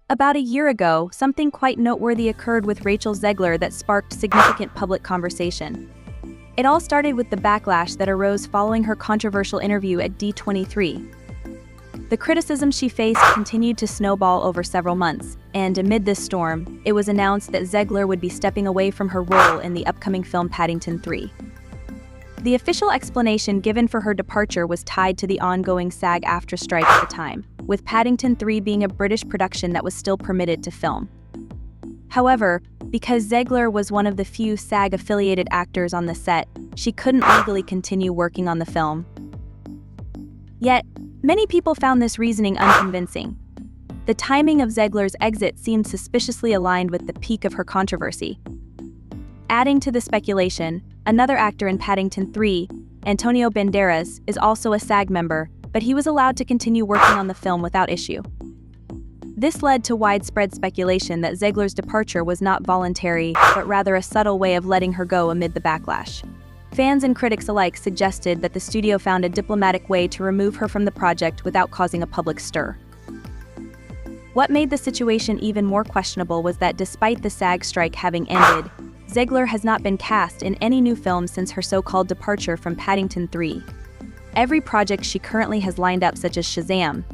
About a year ago, something quite noteworthy occurred with Rachel Zegler that sparked significant public conversation. It all started with the backlash that arose following her controversial interview at D23. The criticism she faced continued to snowball over several months, and amid this storm, it was announced that Zegler would be stepping away from her role in the upcoming film Paddington 3. The official explanation given for her departure was tied to the ongoing SAG-AFTRA strike at the time, with Paddington 3 being a British production that was still permitted to film. However, because Zegler was one of the few SAG-affiliated actors on the set, she couldn't legally continue working on the film. Yet, many people found this reasoning unconvincing. The timing of Zegler's exit seemed suspiciously aligned with the peak of her controversy. Adding to the speculation, another actor in Paddington 3, Antonio Banderas, is also a SAG member, but he was allowed to continue working on the film without issue. This led to widespread speculation that Zegler's departure was not voluntary, but rather a subtle way of letting her go amid the backlash. Fans and critics alike suggested that the studio found a diplomatic way to remove her from the project without causing a public stir. What made the situation even more questionable was that despite the SAG strike having ended, Zegler has not been cast in any new films since her so-called departure from Paddington 3. Every project she currently has lined up, such as Shazam,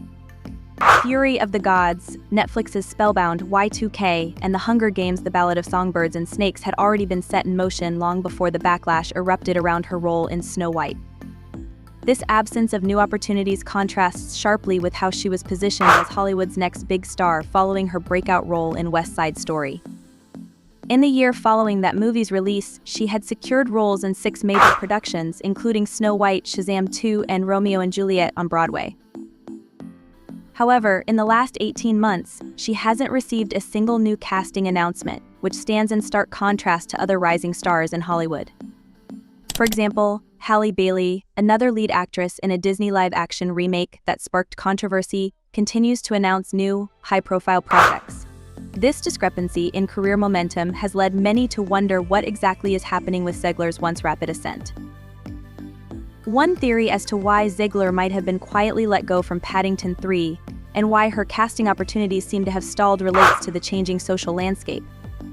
Fury of the Gods, Netflix's Spellbound, Y2K, and The Hunger Games: The Ballad of Songbirds and Snakes, had already been set in motion long before the backlash erupted around her role in Snow White. This absence of new opportunities contrasts sharply with how she was positioned as Hollywood's next big star following her breakout role in West Side Story. In the year following that movie's release, she had secured roles in 6 major productions, including Snow White, Shazam 2, and Romeo and Juliet on Broadway. However, in the last 18 months, she hasn't received a single new casting announcement, which stands in stark contrast to other rising stars in Hollywood. For example, Halle Bailey, another lead actress in a Disney live-action remake that sparked controversy, continues to announce new, high-profile projects. This discrepancy in career momentum has led many to wonder what exactly is happening with Zegler's once rapid ascent. One theory as to why Zegler might have been quietly let go from Paddington 3 and why her casting opportunities seem to have stalled relates to the changing social landscape.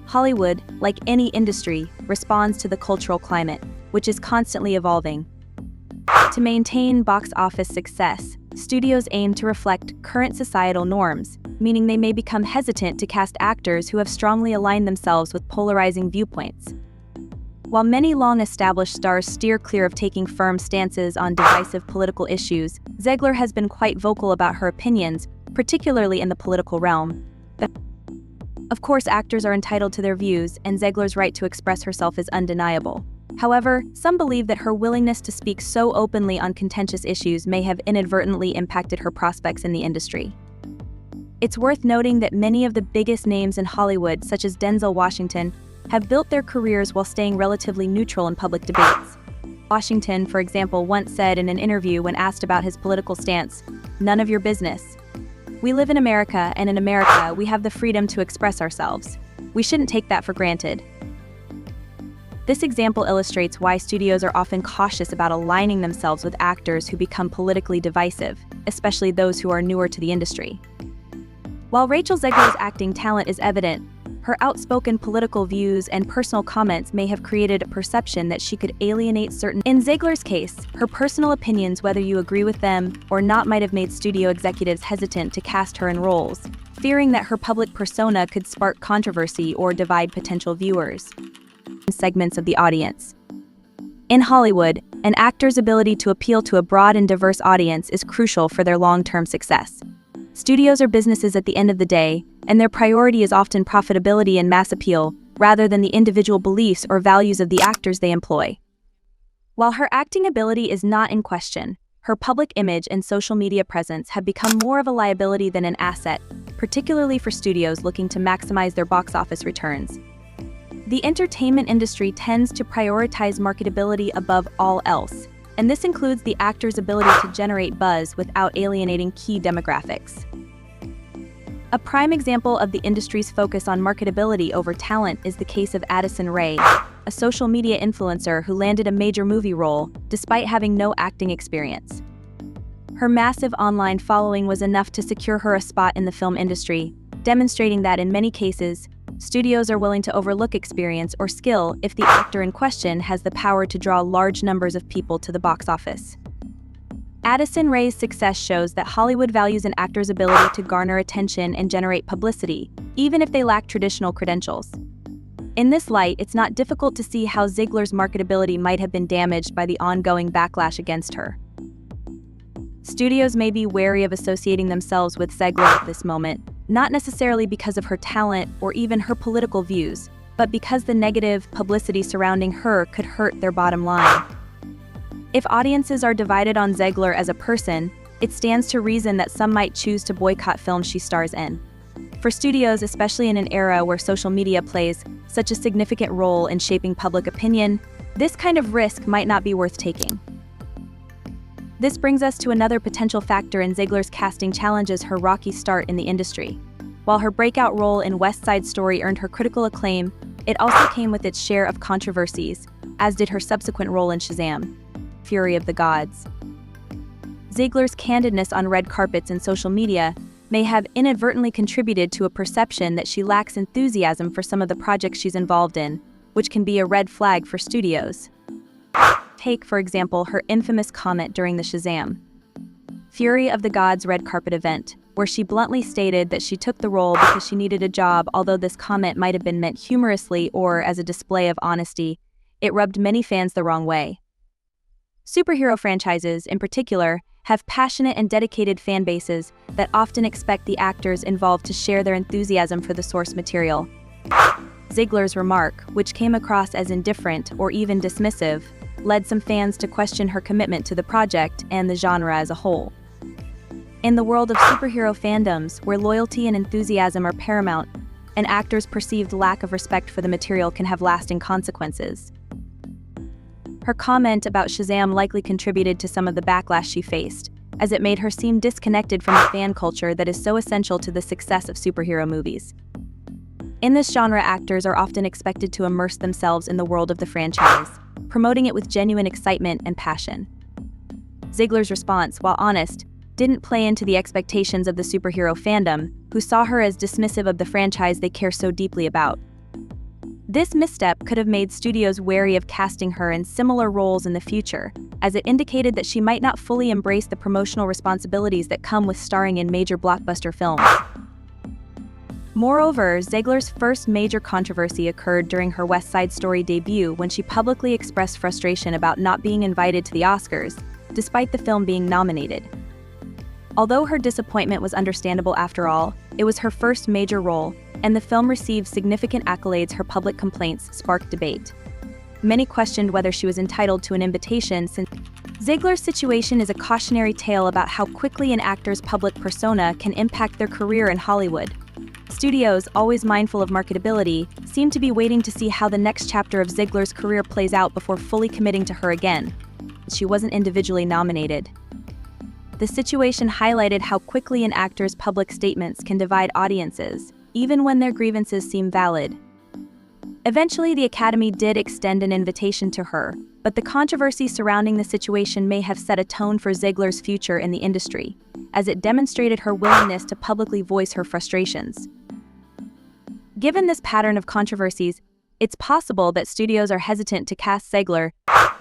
Hollywood, like any industry, responds to the cultural climate, which is constantly evolving. To maintain box office success, studios aim to reflect current societal norms, meaning they may become hesitant to cast actors who have strongly aligned themselves with polarizing viewpoints. While many long-established stars steer clear of taking firm stances on divisive political issues, Zegler has been quite vocal about her opinions, particularly in the political realm. Of course, actors are entitled to their views, and Zegler's right to express herself is undeniable. However, some believe that her willingness to speak so openly on contentious issues may have inadvertently impacted her prospects in the industry. It's worth noting that many of the biggest names in Hollywood, such as Denzel Washington, have built their careers while staying relatively neutral in public debates. Washington, for example, once said in an interview when asked about his political stance, "None of your business. We live in America, and in America, we have the freedom to express ourselves. We shouldn't take that for granted." This example illustrates why studios are often cautious about aligning themselves with actors who become politically divisive, especially those who are newer to the industry. While Rachel Zegler's acting talent is evident, her outspoken political views and personal comments may have created a perception that she could alienate certain. In Zegler's case, her personal opinions, whether you agree with them or not, might have made studio executives hesitant to cast her in roles, fearing that her public persona could spark controversy or divide potential viewers. Segments of the audience. In Hollywood, an actor's ability to appeal to a broad and diverse audience is crucial for their long-term success. Studios are businesses at the end of the day, and their priority is often profitability and mass appeal, rather than the individual beliefs or values of the actors they employ. While her acting ability is not in question, her public image and social media presence have become more of a liability than an asset, particularly for studios looking to maximize their box office returns. The entertainment industry tends to prioritize marketability above all else, and this includes the actor's ability to generate buzz without alienating key demographics. A prime example of the industry's focus on marketability over talent is the case of Addison Rae, a social media influencer who landed a major movie role despite having no acting experience. Her massive online following was enough to secure her a spot in the film industry, demonstrating that in many cases, studios are willing to overlook experience or skill if the actor in question has the power to draw large numbers of people to the box office. Addison Rae's success shows that Hollywood values an actor's ability to garner attention and generate publicity, even if they lack traditional credentials. In this light, it's not difficult to see how Zegler's marketability might have been damaged by the ongoing backlash against her. Studios may be wary of associating themselves with Zegler at this moment, not necessarily because of her talent or even her political views, but because the negative publicity surrounding her could hurt their bottom line. If audiences are divided on Zegler as a person, it stands to reason that some might choose to boycott films she stars in. For studios, especially in an era where social media plays such a significant role in shaping public opinion, this kind of risk might not be worth taking. This brings us to another potential factor in Zegler's casting challenges: her rocky start in the industry. While her breakout role in West Side Story earned her critical acclaim, it also came with its share of controversies, as did her subsequent role in Shazam: Fury of the Gods. Zegler's candidness on red carpets and social media may have inadvertently contributed to a perception that she lacks enthusiasm for some of the projects she's involved in, which can be a red flag for studios. Take, for example, her infamous comment during the Shazam: Fury of the Gods red carpet event, where she bluntly stated that she took the role because she needed a job. Although this comment might have been meant humorously or as a display of honesty, it rubbed many fans the wrong way. Superhero franchises, in particular, have passionate and dedicated fan bases that often expect the actors involved to share their enthusiasm for the source material. Zegler's remark, which came across as indifferent or even dismissive, led some fans to question her commitment to the project and the genre as a whole. In the world of superhero fandoms, where loyalty and enthusiasm are paramount, an actor's perceived lack of respect for the material can have lasting consequences. Her comment about Shazam likely contributed to some of the backlash she faced, as it made her seem disconnected from the fan culture that is so essential to the success of superhero movies. In this genre, actors are often expected to immerse themselves in the world of the franchise, promoting it with genuine excitement and passion. Zegler's response, while honest, didn't play into the expectations of the superhero fandom, who saw her as dismissive of the franchise they care so deeply about. This misstep could have made studios wary of casting her in similar roles in the future, as it indicated that she might not fully embrace the promotional responsibilities that come with starring in major blockbuster films. Moreover, Zegler's first major controversy occurred during her West Side Story debut, when she publicly expressed frustration about not being invited to the Oscars, despite the film being nominated. Although her disappointment was understandable after all, it was her first major role, and the film received significant accolades. Her public complaints sparked debate. Many questioned whether she was entitled to an invitation, since Zegler's situation is a cautionary tale about how quickly an actor's public persona can impact their career in Hollywood. Studios, always mindful of marketability, seem to be waiting to see how the next chapter of Zegler's career plays out before fully committing to her again. She wasn't individually nominated. The situation highlighted how quickly an actor's public statements can divide audiences, even when their grievances seem valid. Eventually, the Academy did extend an invitation to her, but the controversy surrounding the situation may have set a tone for Zegler's future in the industry, as it demonstrated her willingness to publicly voice her frustrations. Given this pattern of controversies, it's possible that studios are hesitant to cast Zegler,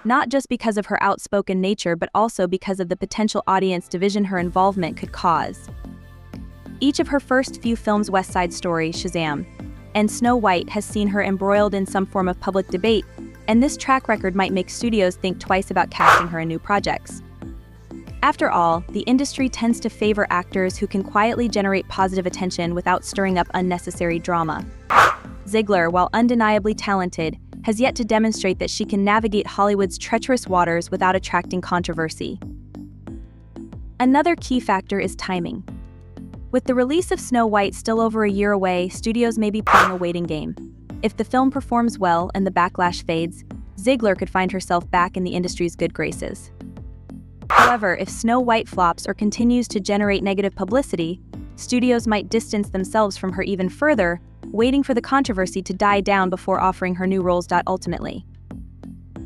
not just because of her outspoken nature but also because of the potential audience division her involvement could cause. Each of her first few films, West Side Story, Shazam, and Snow White, has seen her embroiled in some form of public debate, and this track record might make studios think twice about casting her in new projects. After all, the industry tends to favor actors who can quietly generate positive attention without stirring up unnecessary drama. Zegler, while undeniably talented, has yet to demonstrate that she can navigate Hollywood's treacherous waters without attracting controversy. Another key factor is timing. With the release of Snow White still over a year away, studios may be playing a waiting game. If the film performs well and the backlash fades, Zegler could find herself back in the industry's good graces. However, if Snow White flops or continues to generate negative publicity, studios might distance themselves from her even further, waiting for the controversy to die down before offering her new roles. Ultimately,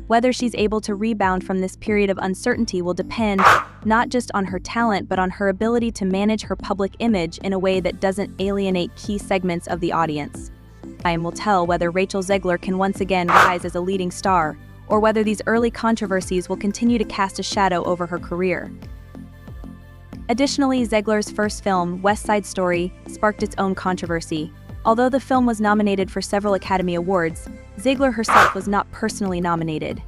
Whether she's able to rebound from this period of uncertainty will depend not just on her talent but on her ability to manage her public image in a way that doesn't alienate key segments of the audience. Time will tell whether Rachel Zegler can once again rise as a leading star, or whether these early controversies will continue to cast a shadow over her career. Additionally, Zegler's first film, West Side Story, sparked its own controversy. Although the film was nominated for several Academy Awards, Zegler herself was not personally nominated.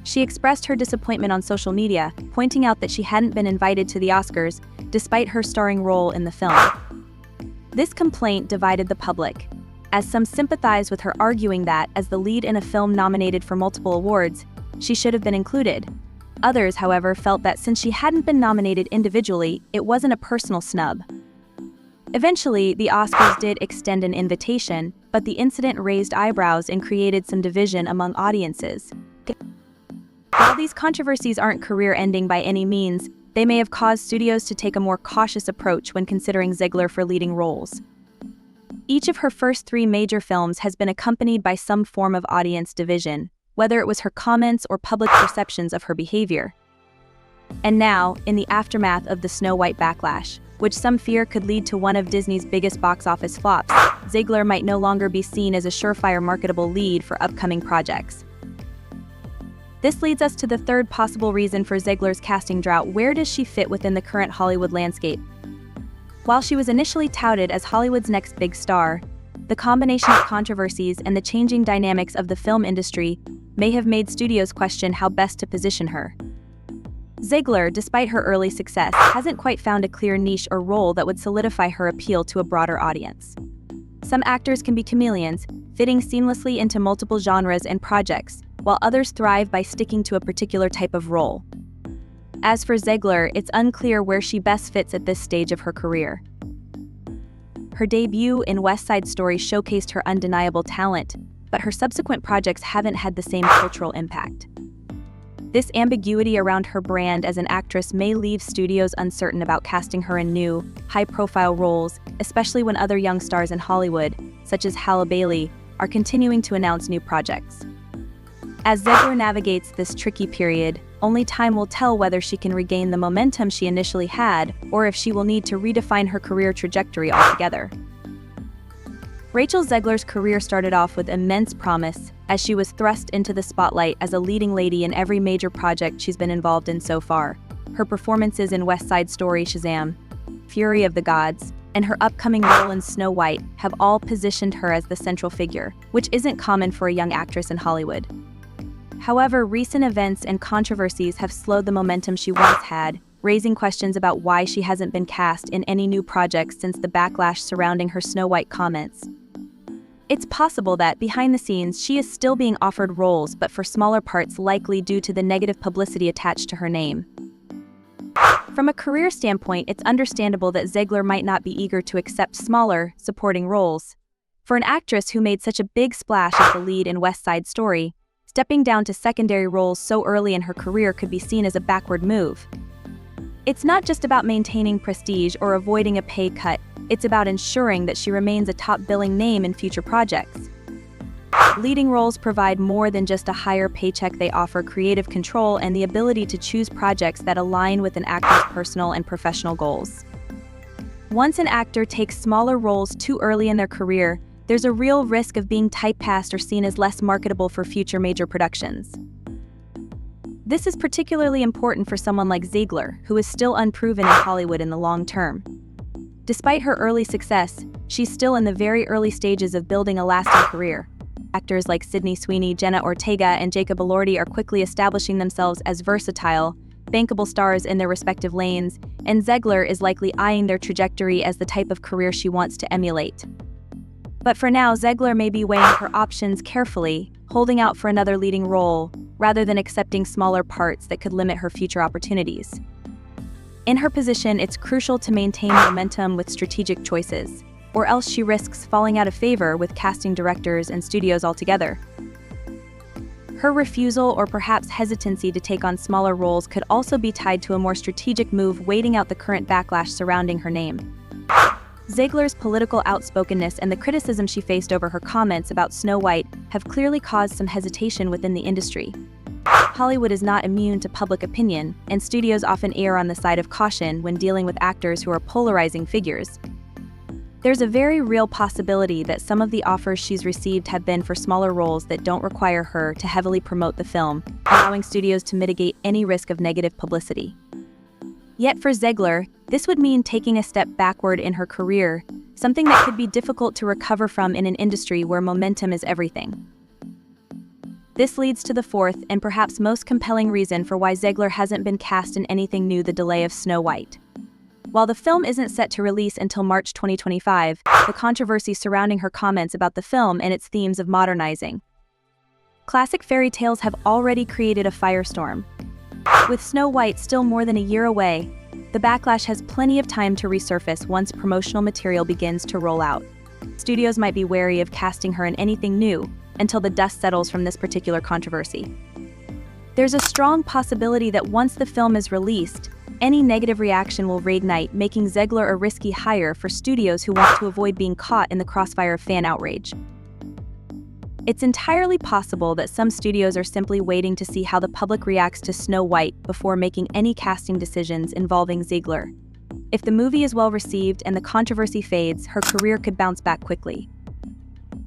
She expressed her disappointment on social media, pointing out that she hadn't been invited to the Oscars, despite her starring role in the film. This complaint divided the public, as some sympathized with her, arguing that, as the lead in a film nominated for multiple awards, she should have been included. Others, however, felt that since she hadn't been nominated individually, it wasn't a personal snub. Eventually, the Oscars did extend an invitation, but the incident raised eyebrows and created some division among audiences. While these controversies aren't career-ending by any means, they may have caused studios to take a more cautious approach when considering Zegler for leading roles. Each of her first 3 major films has been accompanied by some form of audience division, whether it was her comments or public perceptions of her behavior. And now, in the aftermath of the Snow White backlash, which some fear could lead to one of Disney's biggest box office flops, Zegler might no longer be seen as a surefire marketable lead for upcoming projects. This leads us to the third possible reason for Zegler's casting drought. Where does she fit within the current Hollywood landscape? While she was initially touted as Hollywood's next big star, the combination of controversies and the changing dynamics of the film industry may have made studios question how best to position her. Zegler, despite her early success, hasn't quite found a clear niche or role that would solidify her appeal to a broader audience. Some actors can be chameleons, fitting seamlessly into multiple genres and projects, while others thrive by sticking to a particular type of role. As for Zegler, it's unclear where she best fits at this stage of her career. Her debut in West Side Story showcased her undeniable talent, but her subsequent projects haven't had the same cultural impact. This ambiguity around her brand as an actress may leave studios uncertain about casting her in new, high-profile roles, especially when other young stars in Hollywood, such as Halle Bailey, are continuing to announce new projects. As Zegler navigates this tricky period, only time will tell whether she can regain the momentum she initially had, or if she will need to redefine her career trajectory altogether. Rachel Zegler's career started off with immense promise, as she was thrust into the spotlight as a leading lady in every major project she's been involved in so far. Her performances in West Side Story, Shazam, Fury of the Gods, and her upcoming role in Snow White have all positioned her as the central figure, which isn't common for a young actress in Hollywood. However, recent events and controversies have slowed the momentum she once had, raising questions about why she hasn't been cast in any new projects since the backlash surrounding her Snow White comments. It's possible that, behind the scenes, she is still being offered roles, but for smaller parts, likely due to the negative publicity attached to her name. From a career standpoint, it's understandable that Zegler might not be eager to accept smaller, supporting roles. For an actress who made such a big splash as the lead in West Side Story, stepping down to secondary roles so early in her career could be seen as a backward move. It's not just about maintaining prestige or avoiding a pay cut, it's about ensuring that she remains a top-billing name in future projects. Leading roles provide more than just a higher paycheck. They offer creative control and the ability to choose projects that align with an actor's personal and professional goals. Once an actor takes smaller roles too early in their career, there's a real risk of being typecast or seen as less marketable for future major productions. This is particularly important for someone like Zegler, who is still unproven in Hollywood in the long term. Despite her early success, she's still in the very early stages of building a lasting career. Actors like Sydney Sweeney, Jenna Ortega, and Jacob Elordi are quickly establishing themselves as versatile, bankable stars in their respective lanes, and Zegler is likely eyeing their trajectory as the type of career she wants to emulate. But for now, Zegler may be weighing her options carefully, holding out for another leading role, rather than accepting smaller parts that could limit her future opportunities. In her position, it's crucial to maintain momentum with strategic choices, or else she risks falling out of favor with casting directors and studios altogether. Her refusal or perhaps hesitancy to take on smaller roles could also be tied to a more strategic move, waiting out the current backlash surrounding her name. Zegler's political outspokenness and the criticism she faced over her comments about Snow White have clearly caused some hesitation within the industry. Hollywood is not immune to public opinion, and studios often err on the side of caution when dealing with actors who are polarizing figures. There's a very real possibility that some of the offers she's received have been for smaller roles that don't require her to heavily promote the film, allowing studios to mitigate any risk of negative publicity. Yet for Zegler, this would mean taking a step backward in her career, something that could be difficult to recover from in an industry where momentum is everything. This leads to the fourth and perhaps most compelling reason for why Zegler hasn't been cast in anything new: the delay of Snow White. While the film isn't set to release until March 2025, the controversy surrounding her comments about the film and its themes of modernizing classic fairy tales have already created a firestorm. With Snow White still more than a year away, the backlash has plenty of time to resurface once promotional material begins to roll out. Studios might be wary of casting her in anything new until the dust settles from this particular controversy. There's a strong possibility that once the film is released, any negative reaction will reignite, making Zegler a risky hire for studios who want to avoid being caught in the crossfire of fan outrage. It's entirely possible that some studios are simply waiting to see how the public reacts to Snow White before making any casting decisions involving Zegler. If the movie is well received and the controversy fades, her career could bounce back quickly.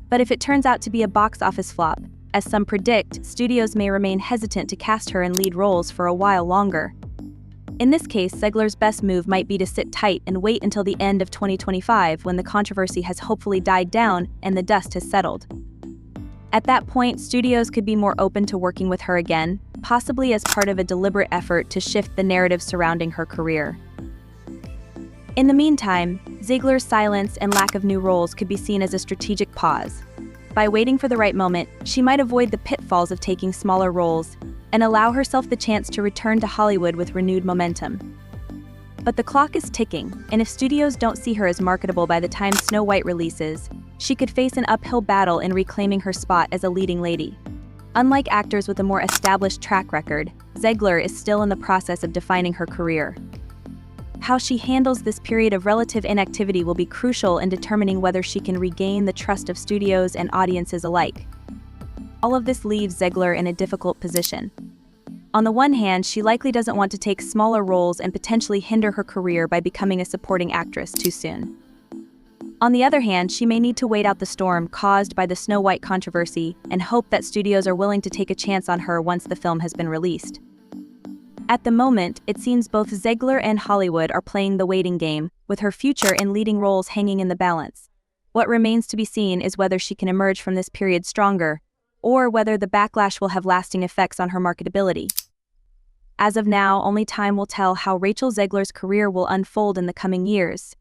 But if it turns out to be a box office flop, as some predict, studios may remain hesitant to cast her in lead roles for a while longer. In this case, Zegler's best move might be to sit tight and wait until the end of 2025, when the controversy has hopefully died down and the dust has settled. At that point, studios could be more open to working with her again, possibly as part of a deliberate effort to shift the narrative surrounding her career. In the meantime, Zegler's silence and lack of new roles could be seen as a strategic pause. By waiting for the right moment, she might avoid the pitfalls of taking smaller roles and allow herself the chance to return to Hollywood with renewed momentum. But the clock is ticking, and if studios don't see her as marketable by the time Snow White releases, she could face an uphill battle in reclaiming her spot as a leading lady. Unlike actors with a more established track record, Zegler is still in the process of defining her career. How she handles this period of relative inactivity will be crucial in determining whether she can regain the trust of studios and audiences alike. All of this leaves Zegler in a difficult position. On the one hand, she likely doesn't want to take smaller roles and potentially hinder her career by becoming a supporting actress too soon. On the other hand, she may need to wait out the storm caused by the Snow White controversy and hope that studios are willing to take a chance on her once the film has been released. At the moment, it seems both Zegler and Hollywood are playing the waiting game, with her future in leading roles hanging in the balance. What remains to be seen is whether she can emerge from this period stronger, or whether the backlash will have lasting effects on her marketability. As of now, only time will tell how Rachel Zegler's career will unfold in the coming years.